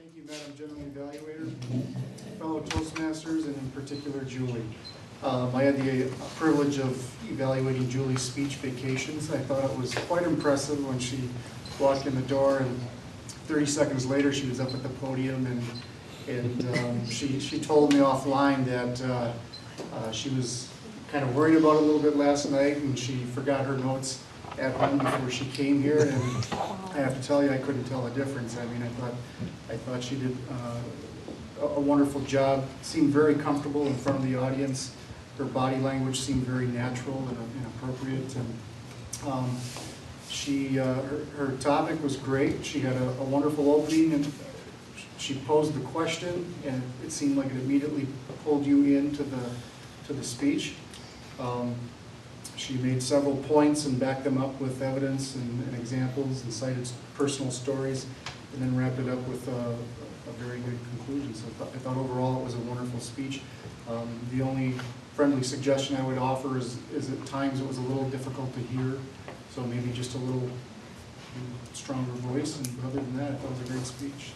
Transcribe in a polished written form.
Thank you, Madam General Evaluator, fellow Toastmasters, and in particular Julie. I had the privilege of evaluating Julie's speech vacations. I thought it was quite impressive when she walked in the door, and 30 seconds later she was up at the podium, and she told me offline that she was kind of worried about it a little bit last night, and she forgot her notes at home before she came here, and I have to tell you, I couldn't tell the difference. I mean, I thought she did a wonderful job. Seemed very comfortable in front of the audience. Her body language seemed very natural and appropriate, and her topic was great. She had a wonderful opening, and she posed the question, and it seemed like it immediately pulled you into the speech. She made several points and backed them up with evidence and examples and cited personal stories, and then wrapped it up with a very good conclusion. So I thought overall it was a wonderful speech. The only friendly suggestion I would offer is at times it was a little difficult to hear, so maybe just a little stronger voice, and other than that, I thought it was a great speech.